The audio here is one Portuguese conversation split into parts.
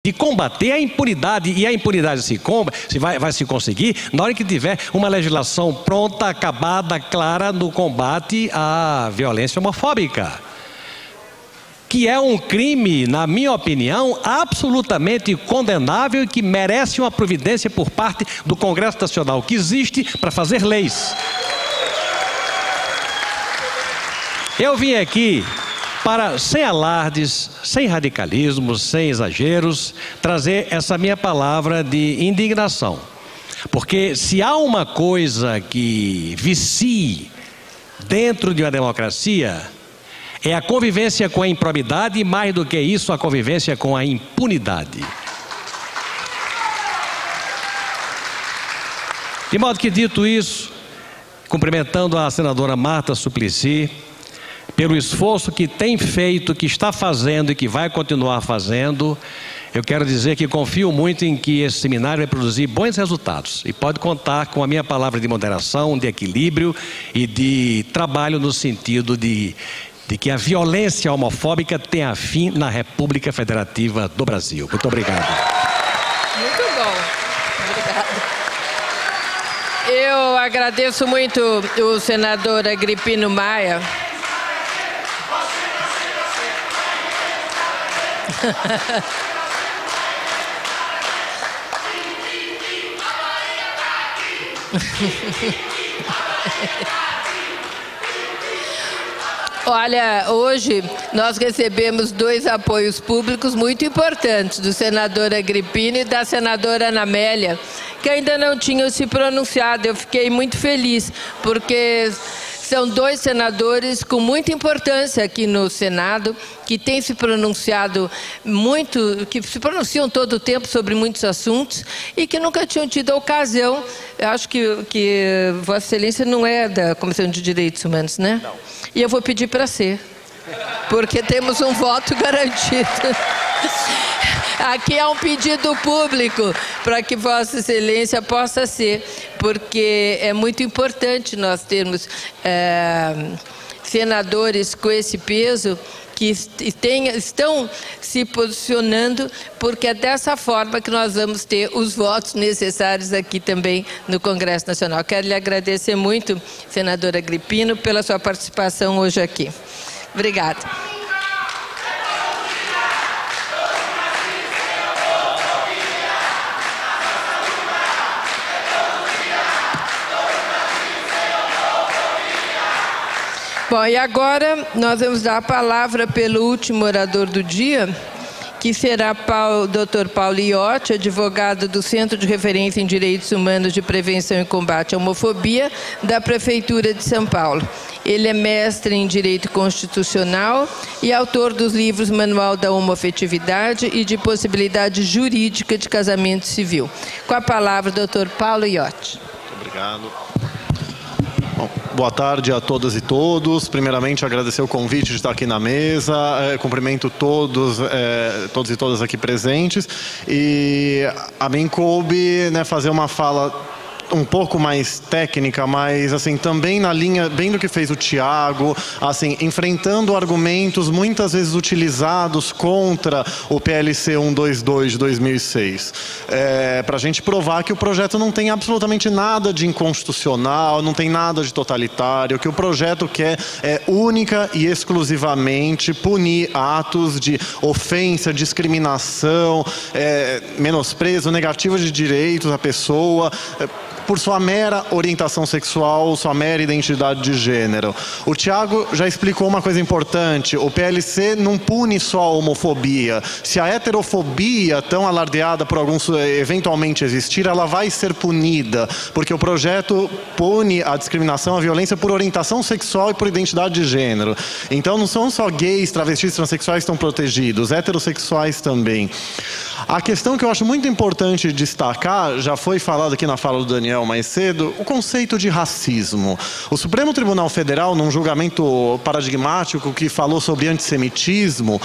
de combater a impunidade, e a impunidade vai se conseguir na hora que tiver uma legislação pronta, acabada, clara no combate à violência homofóbica, que é um crime, na minha opinião, absolutamente condenável e que merece uma providência por parte do Congresso Nacional, que existe para fazer leis. Eu vim aqui para, sem alardes, sem radicalismos, sem exageros, trazer essa minha palavra de indignação. Porque se há uma coisa que vicie dentro de uma democracia, é a convivência com a improbidade e, mais do que isso, a convivência com a impunidade. De modo que, dito isso, cumprimentando a senadora Marta Suplicy pelo esforço que tem feito, que está fazendo e que vai continuar fazendo, eu quero dizer que confio muito em que esse seminário vai produzir bons resultados e pode contar com a minha palavra de moderação, de equilíbrio e de trabalho no sentido de que a violência homofóbica tenha fim na República Federativa do Brasil. Muito obrigado. Muito bom. Obrigada. Eu agradeço muito o senador Agripino Maia. Olha, hoje nós recebemos 2 apoios públicos muito importantes, do senador Agripino e da senadora Ana Amélia, que ainda não tinham se pronunciado. Eu fiquei muito feliz, porque são 2 senadores com muita importância aqui no Senado, que têm se pronunciado muito, que se pronunciam todo o tempo sobre muitos assuntos e que nunca tinham tido a ocasião. Eu acho que Vossa Excelência não é da Comissão de Direitos Humanos, né? Não. E eu vou pedir para ser, porque temos um voto garantido. Aqui é um pedido público para que Vossa Excelência possa ser, porque é muito importante nós termos senadores com esse peso que estão se posicionando, porque é dessa forma que nós vamos ter os votos necessários aqui também no Congresso Nacional. Quero lhe agradecer muito, senador Agripino, pela sua participação hoje aqui. Obrigada. Bom, e agora nós vamos dar a palavra pelo último orador do dia, que será o Dr. Paulo Iotti, advogado do Centro de Referência em Direitos Humanos de Prevenção e Combate à Homofobia, da Prefeitura de São Paulo. Ele é mestre em Direito Constitucional e autor dos livros Manual da Homoafetividade e de Possibilidade Jurídica de Casamento Civil. Com a palavra, Dr. Paulo Iotti. Muito obrigado. Boa tarde a todas e todos. Primeiramente, agradecer o convite de estar aqui na mesa. Cumprimento todos e todas aqui presentes. E a mim coube, fazer uma fala um pouco mais técnica, mas assim, também na linha bem do que fez o Tiago, assim, enfrentando argumentos muitas vezes utilizados contra o PLC 122 de 2006. Para a gente provar que o projeto não tem absolutamente nada de inconstitucional, não tem nada de totalitário, que o projeto quer única e exclusivamente punir atos de ofensa, discriminação, menosprezo, negativa de direitos à pessoa, por sua mera orientação sexual, sua mera identidade de gênero. O Tiago já explicou uma coisa importante: o PLC não pune só a homofobia. Se a heterofobia, tão alardeada por alguns eventualmente existir, ela vai ser punida, porque o projeto pune a discriminação, a violência por orientação sexual e por identidade de gênero. Então não são só gays, travestis, transexuais que estão protegidos, heterossexuais também. A questão que eu acho muito importante destacar, já foi falado aqui na fala do Daniel mais cedo, o conceito de racismo. O Supremo Tribunal Federal, num julgamento paradigmático que falou sobre antissemitismo,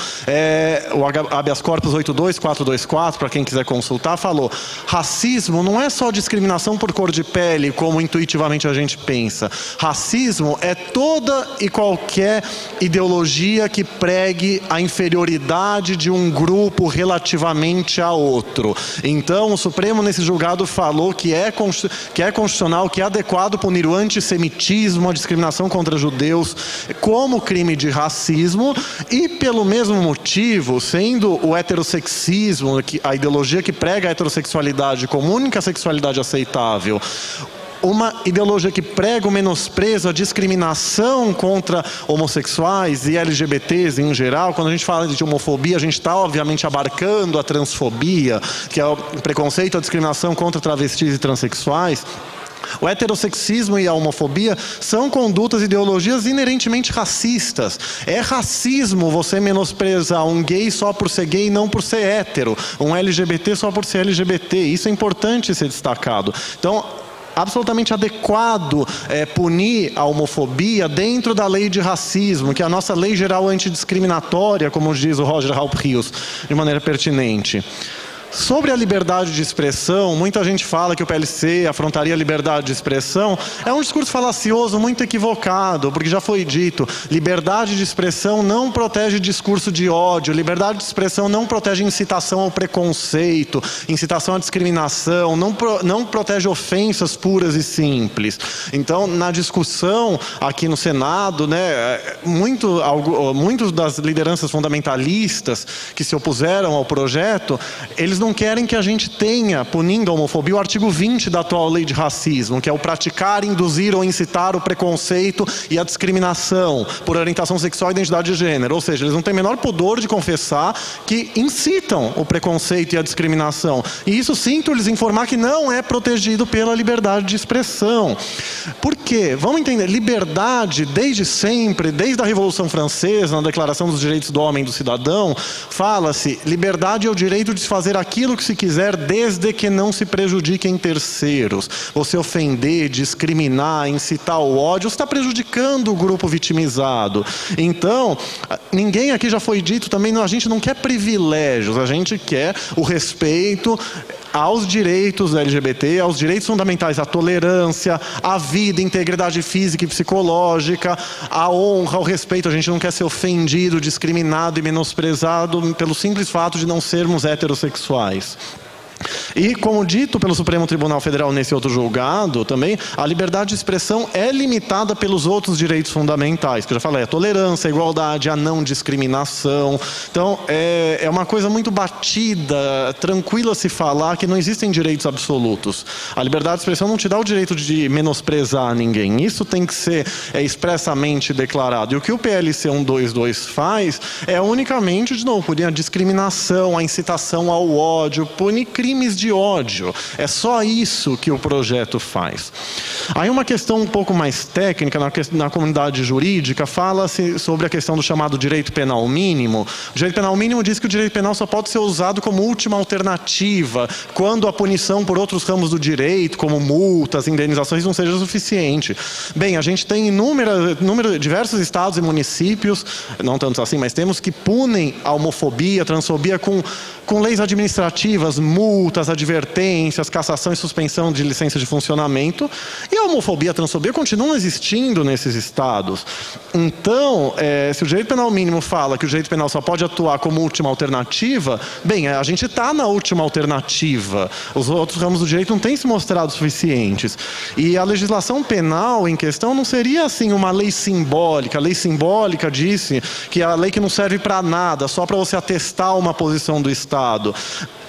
o habeas corpus 82424, para quem quiser consultar, falou: racismo não é só discriminação por cor de pele, como intuitivamente a gente pensa. Racismo é toda e qualquer ideologia que pregue a inferioridade de um grupo relativamente frente a outro. Então, o Supremo, nesse julgado, falou que é constitucional, que é adequado punir o antissemitismo, a discriminação contra judeus, como crime de racismo, e pelo mesmo motivo, sendo o heterossexismo, a ideologia que prega a heterossexualidade como única sexualidade aceitável, uma ideologia que prega o menosprezo, a discriminação contra homossexuais e LGBTs em geral. Quando a gente fala de homofobia, a gente está obviamente abarcando a transfobia, que é o preconceito, a discriminação contra travestis e transexuais. O heterossexismo e a homofobia são condutas e ideologias inerentemente racistas. É racismo você menosprezar um gay só por ser gay e não por ser hétero, um LGBT só por ser LGBT. Isso é importante ser destacado. Então, absolutamente adequado punir a homofobia dentro da lei de racismo, que é a nossa lei geral antidiscriminatória, como diz o Roger Halp Rios, de maneira pertinente. Sobre a liberdade de expressão, muita gente fala que o PLC afrontaria a liberdade de expressão. É um discurso falacioso, muito equivocado, porque já foi dito, liberdade de expressão não protege discurso de ódio, liberdade de expressão não protege incitação ao preconceito, incitação à discriminação, não protege ofensas puras e simples. Então, na discussão aqui no Senado, muitos das lideranças fundamentalistas que se opuseram ao projeto, eles não querem que a gente tenha, punindo a homofobia, o artigo 20 da atual lei de racismo, que é o praticar, induzir ou incitar o preconceito e a discriminação por orientação sexual e identidade de gênero. Ou seja, eles não têm o menor pudor de confessar que incitam o preconceito e a discriminação. E isso, sinto lhes informar que não é protegido pela liberdade de expressão. Por quê? Vamos entender, liberdade, desde sempre, desde a Revolução Francesa, na Declaração dos Direitos do Homem e do Cidadão, fala-se, liberdade é o direito de se fazer aquilo que se quiser, desde que não se prejudiquem terceiros. Você ofender, discriminar, incitar o ódio, você está prejudicando o grupo vitimizado. Então, ninguém aqui, já foi dito também, a gente não quer privilégios, a gente quer o respeito aos direitos LGBT, aos direitos fundamentais, à tolerância, à vida, integridade física e psicológica, à honra, ao respeito. A gente não quer ser ofendido, discriminado e menosprezado pelo simples fato de não sermos heterossexuais. E, como dito pelo Supremo Tribunal Federal nesse outro julgado também, a liberdade de expressão é limitada pelos outros direitos fundamentais, que eu já falei, a tolerância, a igualdade, a não discriminação. Então, é uma coisa muito batida, tranquila se falar que não existem direitos absolutos. A liberdade de expressão não te dá o direito de menosprezar ninguém. Isso tem que ser expressamente declarado. E o que o PLC 122 faz é unicamente, de novo, punir a discriminação, a incitação ao ódio, punir crimes de ódio. É só isso que o projeto faz. Aí uma questão um pouco mais técnica, na comunidade jurídica, fala-se sobre a questão do chamado direito penal mínimo. O direito penal mínimo diz que o direito penal só pode ser usado como última alternativa, quando a punição por outros ramos do direito, como multas, indenizações, não seja suficiente. Bem, a gente tem diversos estados e municípios, não tantos assim, mas temos que punem a homofobia, a transfobia com leis administrativas, multas, advertências, cassação e suspensão de licença de funcionamento, e a homofobia e a transfobia continuam existindo nesses estados. Então, se o direito penal mínimo fala que o direito penal só pode atuar como última alternativa, bem, a gente está na última alternativa. Os outros ramos do direito não têm se mostrado suficientes. E a legislação penal em questão não seria assim uma lei simbólica. A lei simbólica disse que é a lei que não serve para nada, só para você atestar uma posição do Estado.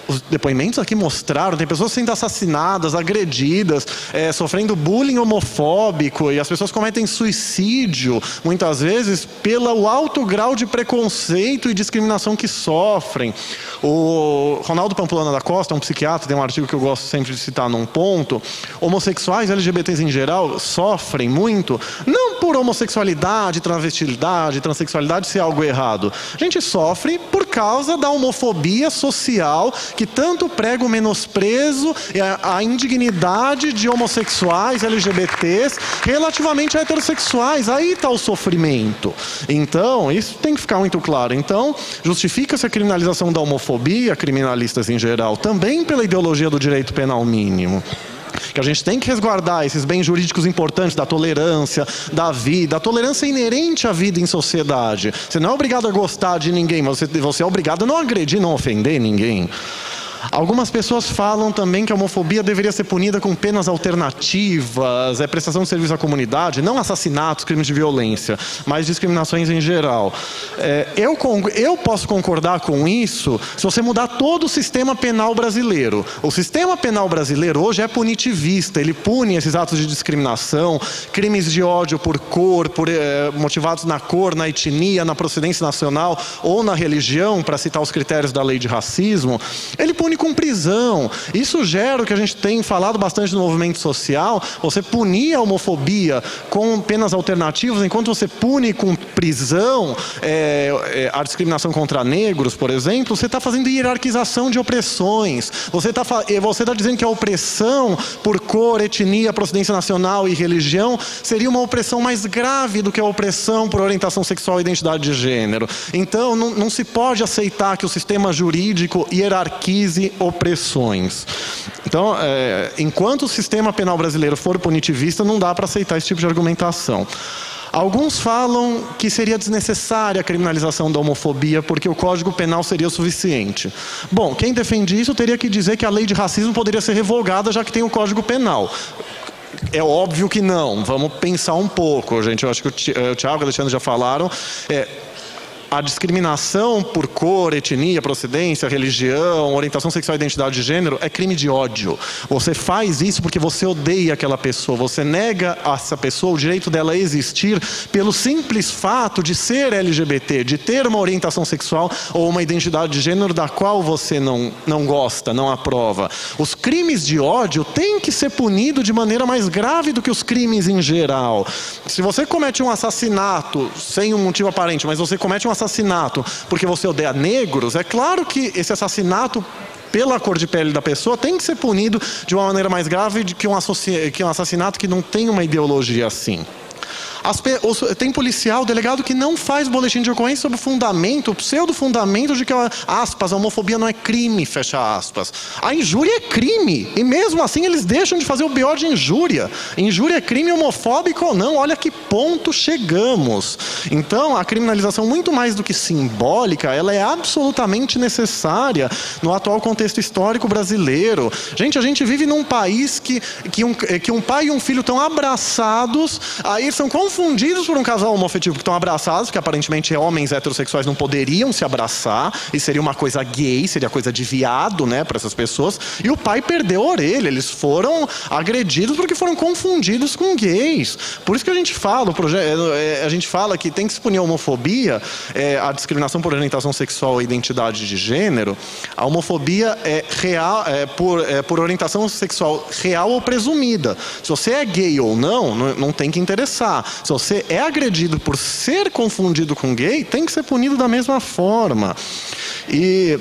Os depoimentos aqui mostraram, tem pessoas sendo assassinadas, agredidas, sofrendo bullying homofóbico, e as pessoas cometem suicídio, muitas vezes, pelo alto grau de preconceito e discriminação que sofrem. O Ronaldo Pamplona da Costa, um psiquiatra, tem um artigo que eu gosto sempre de citar num ponto, homossexuais, LGBTs em geral, sofrem muito, não por homossexualidade, travestilidade, transexualidade ser algo errado. A gente sofre por causa da homofobia social que tanto prega o menosprezo e a indignidade de homossexuais, LGBTs, relativamente a heterossexuais. Aí está o sofrimento. Então, isso tem que ficar muito claro. Então, justifica-se a criminalização da homofobia, criminalistas em geral, também pela ideologia do direito penal mínimo, que a gente tem que resguardar esses bens jurídicos importantes da tolerância, da vida. A tolerância é inerente à vida em sociedade. Você não é obrigado a gostar de ninguém, mas você é obrigado a não agredir, não ofender ninguém. Algumas pessoas falam também que a homofobia deveria ser punida com penas alternativas, prestação de serviço à comunidade, não assassinatos, crimes de violência, mas discriminações em geral. Eu posso concordar com isso se você mudar todo o sistema penal brasileiro. O sistema penal brasileiro hoje é punitivista, ele pune esses atos de discriminação, crimes de ódio por cor, motivados na cor, na etnia, na procedência nacional ou na religião, para citar os critérios da lei de racismo. Ele pune com prisão. Isso gera o que a gente tem falado bastante no movimento social, você punir a homofobia com penas alternativas, enquanto você pune com prisão a discriminação contra negros, por exemplo, você está fazendo hierarquização de opressões. Você está dizendo que a opressão por cor, etnia, procedência nacional e religião seria uma opressão mais grave do que a opressão por orientação sexual e identidade de gênero. Então, não se pode aceitar que o sistema jurídico hierarquize opressões. Então, enquanto o sistema penal brasileiro for punitivista, não dá para aceitar esse tipo de argumentação. Alguns falam que seria desnecessária a criminalização da homofobia porque o Código Penal seria o suficiente. Bom, quem defende isso teria que dizer que a lei de racismo poderia ser revogada já que tem o Código Penal. É óbvio que não. Vamos pensar um pouco, gente. Eu acho que o Tiago e o Alexandre já falaram. A discriminação por cor, etnia, procedência, religião, orientação sexual e identidade de gênero é crime de ódio. Você faz isso porque você odeia aquela pessoa. Você nega a essa pessoa o direito dela existir pelo simples fato de ser LGBT, de ter uma orientação sexual ou uma identidade de gênero da qual você não gosta, não aprova. Os crimes de ódio têm que ser punidos de maneira mais grave do que os crimes em geral. Se você comete um assassinato sem um motivo aparente, mas você comete um assassinato porque você odeia negros, é claro que esse assassinato pela cor de pele da pessoa tem que ser punido de uma maneira mais grave do que um assassinato que não tem uma ideologia assim. Tem policial, delegado que não faz boletim de ocorrência sobre o fundamento, o pseudo-fundamento de que, aspas, a homofobia não é crime, fecha aspas. A injúria é crime, e mesmo assim eles deixam de fazer o BO de injúria. Injúria é crime homofóbico ou não, olha que ponto chegamos. Então, a criminalização, muito mais do que simbólica, ela é absolutamente necessária no atual contexto histórico brasileiro. Gente, a gente vive num país que um pai e um filho estão abraçados, aí são confundidos por um casal homoafetivo que estão abraçados, que aparentemente homens heterossexuais não poderiam se abraçar, e seria uma coisa gay, seria coisa de viado, né, para essas pessoas, e o pai perdeu a orelha, eles foram agredidos porque foram confundidos com gays. Por isso que a gente fala, a gente fala que tem que se punir a homofobia, a discriminação por orientação sexual e identidade de gênero. A homofobia é real, por orientação sexual real ou presumida. Se você é gay ou não tem que interessar. Se você é agredido por ser confundido com gay, tem que ser punido da mesma forma. E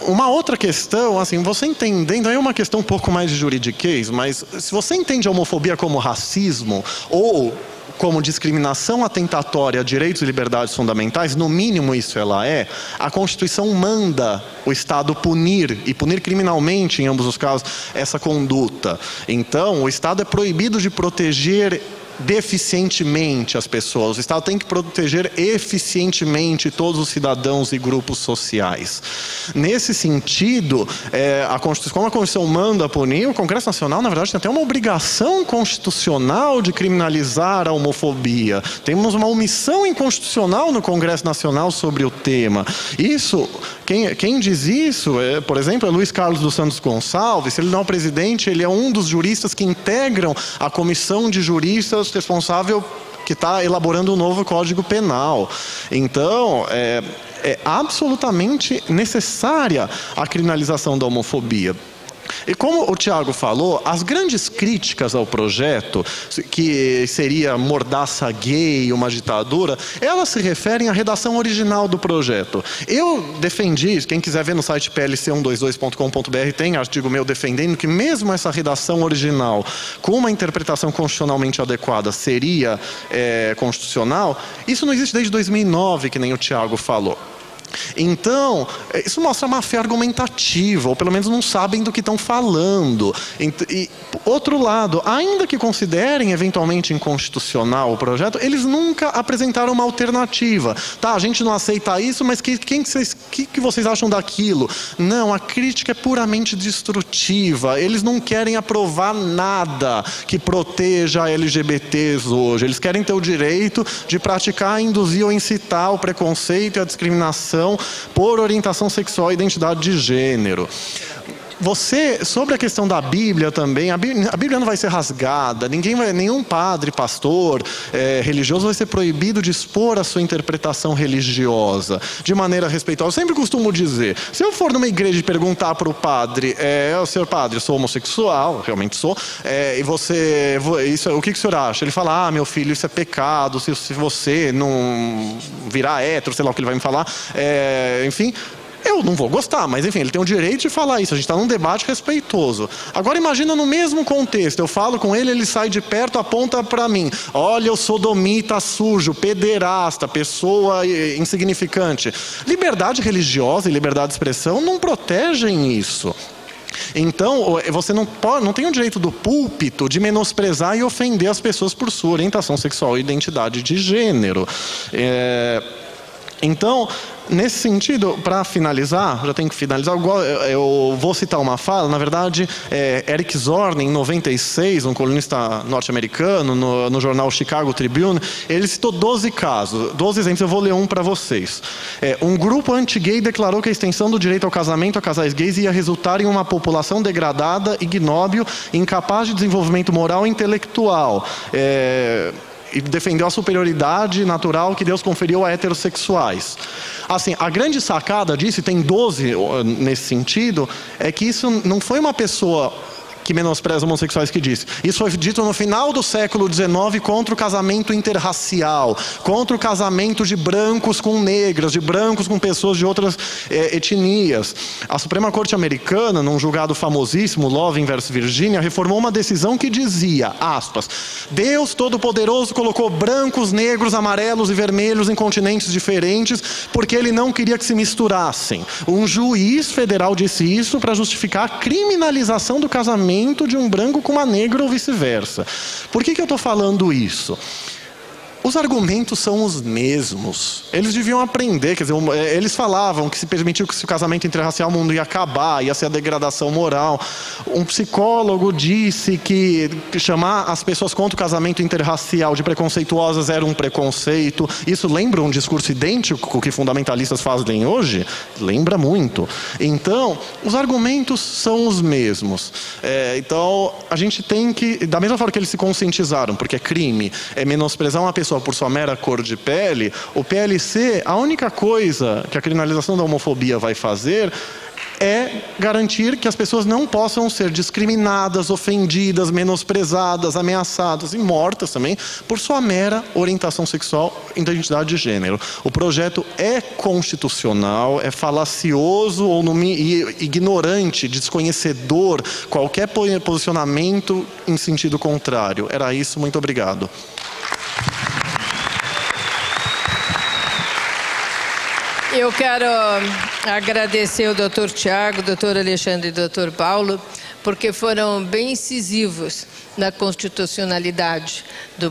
uma outra questão, assim, você entendendo, aí é uma questão um pouco mais de juridiquês, mas se você entende a homofobia como racismo ou como discriminação atentatória a direitos e liberdades fundamentais, no mínimo isso ela é, a Constituição manda o Estado punir, e punir criminalmente, em ambos os casos, essa conduta. Então, o Estado é proibido de proteger deficientemente as pessoas. O Estado tem que proteger eficientemente todos os cidadãos e grupos sociais. Nesse sentido, como a Constituição manda punir, o Congresso Nacional, na verdade, tem até uma obrigação constitucional de criminalizar a homofobia. Temos uma omissão inconstitucional no Congresso Nacional sobre o tema. Isso, quem diz isso, por exemplo, é Luiz Carlos dos Santos Gonçalves. Se ele não é o presidente, ele é um dos juristas que integram a comissão de juristas responsável que está elaborando um novo Código Penal. Então, é absolutamente necessária a criminalização da homofobia. E como o Tiago falou, as grandes críticas ao projeto, que seria mordaça gay, uma ditadura, elas se referem à redação original do projeto. Eu defendi, quem quiser ver no site plc122.com.br, tem artigo meu defendendo que mesmo essa redação original, com uma interpretação constitucionalmente adequada, seria constitucional. Isso não existe desde 2009, que nem o Tiago falou. Então, isso mostra má fé argumentativa, ou pelo menos não sabem do que estão falando. E, outro lado, ainda que considerem eventualmente inconstitucional o projeto, eles nunca apresentaram uma alternativa. Tá, a gente não aceita isso, mas que vocês acham daquilo? Não, a crítica é puramente destrutiva. Eles não querem aprovar nada que proteja LGBTs hoje. Eles querem ter o direito de praticar, induzir ou incitar o preconceito e a discriminação por orientação sexual e identidade de gênero. Sobre a questão da Bíblia também, a Bíblia não vai ser rasgada, nenhum padre, pastor, religioso vai ser proibido de expor a sua interpretação religiosa de maneira respeitosa. Eu sempre costumo dizer, se eu for numa igreja e perguntar para o padre, senhor padre, eu sou homossexual, realmente sou, e o que o senhor acha? Ele fala, meu filho, isso é pecado, se você não virar hétero, sei lá o que ele vai me falar, enfim... Eu não vou gostar, mas enfim, ele tem o direito de falar isso. A gente está num debate respeitoso. Agora imagina no mesmo contexto, eu falo com ele, ele sai de perto, aponta para mim. Olha, eu sodomita, sujo, pederasta, pessoa insignificante. Liberdade religiosa e liberdade de expressão não protegem isso. Então, você não tem o direito do púlpito de menosprezar e ofender as pessoas por sua orientação sexual e identidade de gênero. Então, nesse sentido, para finalizar, já tenho que finalizar, eu vou citar uma fala, na verdade, Eric Zorn, em 96, um colunista norte-americano, no jornal Chicago Tribune, ele citou 12 casos, 12 exemplos, eu vou ler um para vocês. Um grupo anti-gay declarou que a extensão do direito ao casamento a casais gays ia resultar em uma população degradada, ignóbil, incapaz de desenvolvimento moral e intelectual. E defendeu a superioridade natural que Deus conferiu a heterossexuais. Assim, a grande sacada disso, e tem 12 nesse sentido, é que isso não foi uma pessoa que menospreza homossexuais que disse. Isso foi dito no final do século XIX contra o casamento interracial, contra o casamento de brancos com negras, de brancos com pessoas de outras etnias. A Suprema Corte Americana, num julgado famosíssimo, Loving vs. Virginia, reformou uma decisão que dizia, aspas, Deus Todo-Poderoso colocou brancos, negros, amarelos e vermelhos em continentes diferentes porque Ele não queria que se misturassem. Um juiz federal disse isso para justificar a criminalização do casamento de um branco com uma negra ou vice-versa. Por que eu estou falando isso? Os argumentos são os mesmos. Eles deviam aprender, quer dizer, eles falavam que se permitiu que o casamento interracial o mundo ia acabar, ia ser a degradação moral. Um psicólogo disse que chamar as pessoas contra o casamento interracial de preconceituosas era um preconceito. Isso lembra um discurso idêntico que fundamentalistas fazem hoje? Lembra muito. Então, os argumentos são os mesmos. Então, a gente tem que, da mesma forma que eles se conscientizaram, porque é crime, menosprezar uma pessoa por sua mera cor de pele, o PLC, a única coisa que a criminalização da homofobia vai fazer é garantir que as pessoas não possam ser discriminadas, ofendidas, menosprezadas, ameaçadas e mortas também por sua mera orientação sexual e identidade de gênero. O projeto é constitucional, é falacioso ou ignorante, desconhecedor, qualquer posicionamento em sentido contrário. Era isso, muito obrigado. Eu quero agradecer o Dr. Tiago, o Dr. Alexandre e o Dr. Paulo, porque foram bem incisivos na constitucionalidade do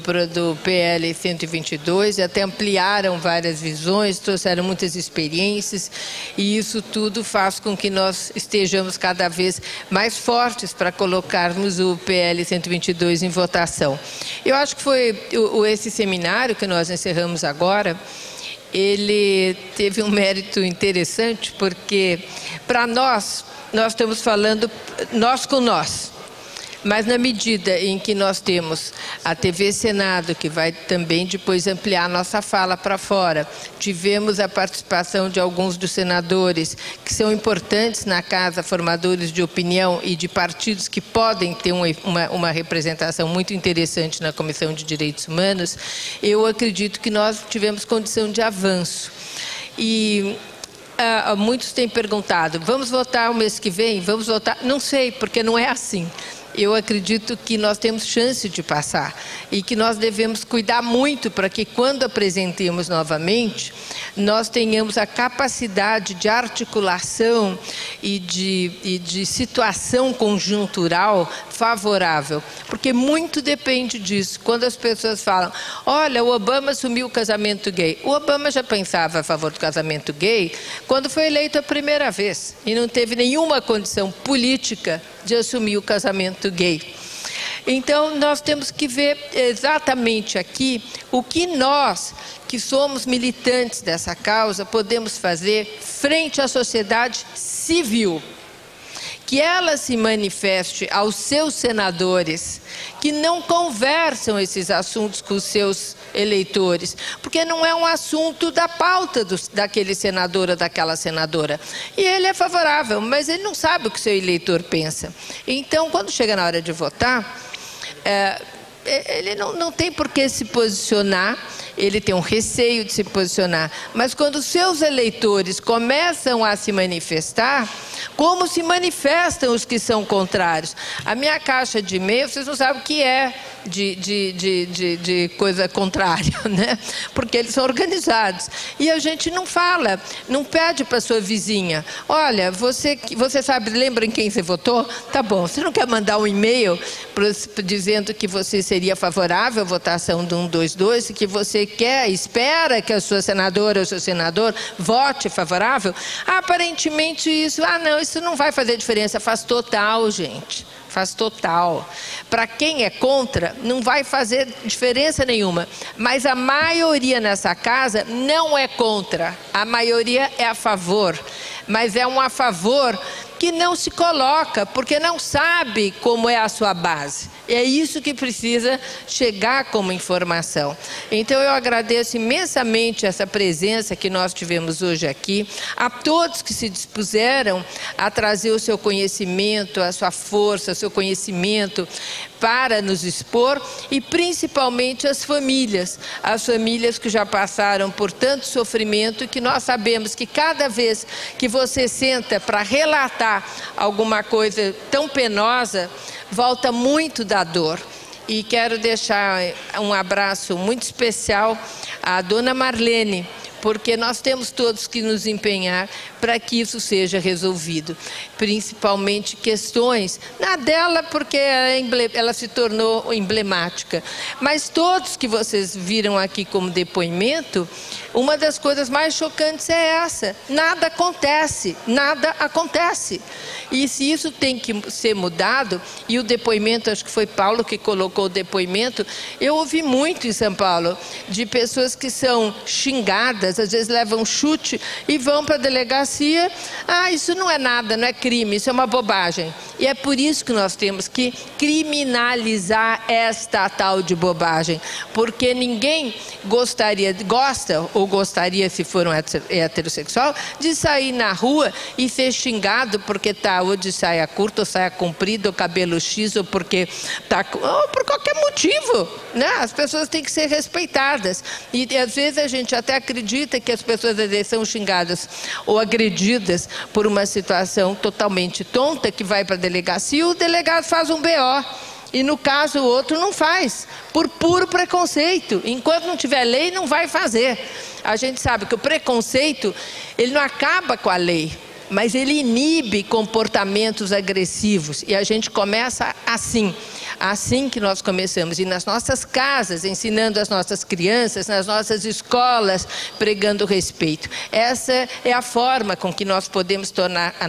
PL 122 e até ampliaram várias visões, trouxeram muitas experiências e isso tudo faz com que nós estejamos cada vez mais fortes para colocarmos o PL 122 em votação. Eu acho que foi esse seminário que nós encerramos agora, ele teve um mérito interessante, porque para nós estamos falando nós com nós. Mas na medida em que nós temos a TV Senado, que vai também depois ampliar nossa fala para fora, tivemos a participação de alguns dos senadores que são importantes na casa, formadores de opinião e de partidos que podem ter uma representação muito interessante na Comissão de Direitos Humanos, eu acredito que nós tivemos condição de avanço. E muitos têm perguntado, vamos votar o mês que vem? Vamos votar? Não sei, porque não é assim. eu acredito que nós temos chance de passar e que nós devemos cuidar muito para que, quando apresentemos novamente, nós tenhamos a capacidade de articulação e de situação conjuntural favorável, porque muito depende disso. Quando as pessoas falam, olha, o Obama assumiu o casamento gay. O Obama já pensava a favor do casamento gay quando foi eleito a primeira vez e não teve nenhuma condição política de assumir o casamento gay. Então, nós temos que ver exatamente aqui o que nós, que somos militantes dessa causa, podemos fazer frente à sociedade civil. Que ela se manifeste aos seus senadores, que não conversam esses assuntos com os seus eleitores, porque não é um assunto da pauta daquele senador ou daquela senadora. E ele é favorável, mas ele não sabe o que o seu eleitor pensa. Então, quando chega na hora de votar, ele não tem por que se posicionar, ele tem um receio de se posicionar, mas quando os seus eleitores começam a se manifestar, como se manifestam os que são contrários? A minha caixa de e-mail, vocês não sabem o que é de coisa contrária, né? Porque eles são organizados. E a gente não fala, não pede para a sua vizinha, olha, você sabe, lembra em quem você votou? Tá bom, você não quer mandar um e-mail dizendo que você seria favorável à votação do 122 e que você espera que a sua senadora ou seu senador vote favorável? Aparentemente isso, não, isso não vai fazer diferença. Faz total, gente. Faz total. Para quem é contra, não vai fazer diferença nenhuma. Mas a maioria nessa casa não é contra. A maioria é a favor. Mas é um a favor que não se coloca, porque não sabe como é a sua base. É isso que precisa chegar como informação. Então, eu agradeço imensamente essa presença que nós tivemos hoje aqui, a todos que se dispuseram a trazer o seu conhecimento, a sua força, o seu conhecimento para nos expor, e principalmente as famílias que já passaram por tanto sofrimento, e que nós sabemos que cada vez que você senta para relatar alguma coisa tão penosa, volta muito da dor. E quero deixar um abraço muito especial à dona Marlene, porque nós temos todos que nos empenhar para que isso seja resolvido. Principalmente questões, na dela porque ela se tornou emblemática, mas todos que vocês viram aqui como depoimento, uma das coisas mais chocantes é essa: nada acontece, nada acontece. E se isso tem que ser mudado, e o depoimento, acho que foi Paulo que colocou o depoimento, eu ouvi muito em São Paulo, de pessoas que são xingadas, às vezes levam chute e vão para a delegacia, isso não é nada, não é crime, isso é uma bobagem. E é por isso que nós temos que criminalizar esta tal de bobagem, porque ninguém gosta, ou gostaria, se for um heterossexual, de sair na rua e ser xingado porque está ou de saia curta, ou saia comprida, ou cabelo X, ou porque está... ou por qualquer motivo, né? As pessoas têm que ser respeitadas. E às vezes a gente até acredita que as pessoas às vezes são xingadas ou agredidas por uma situação totalmente tonta, que vai para a delegacia, o delegado faz um BO. E no caso o outro não faz, por puro preconceito. Enquanto não tiver lei, não vai fazer. A gente sabe que o preconceito, ele não acaba com a lei, mas ele inibe comportamentos agressivos. E a gente começa assim que nós começamos, e nas nossas casas, ensinando as nossas crianças, nas nossas escolas, pregando respeito. Essa é a forma com que nós podemos tornar a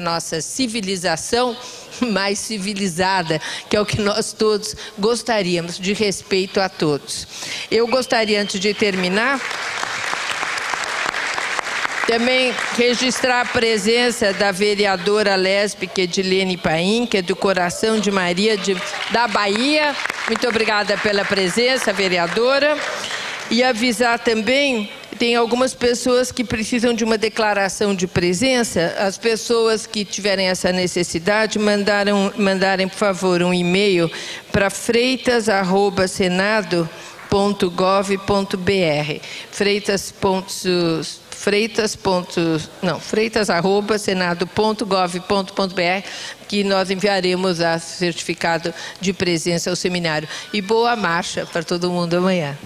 nossa civilização mais civilizada, que é o que nós todos gostaríamos, de respeito a todos. Eu gostaria, antes de terminar, também registrar a presença da vereadora lésbica Edilene Paim, que é do Coração de Maria da Bahia. Muito obrigada pela presença, vereadora. E avisar também, tem algumas pessoas que precisam de uma declaração de presença. As pessoas que tiverem essa necessidade, mandarem, por favor, um e-mail para freitas@senado.gov.br. freitas@senado.gov.br, que nós enviaremos a certificado de presença ao seminário. E boa marcha para todo mundo amanhã.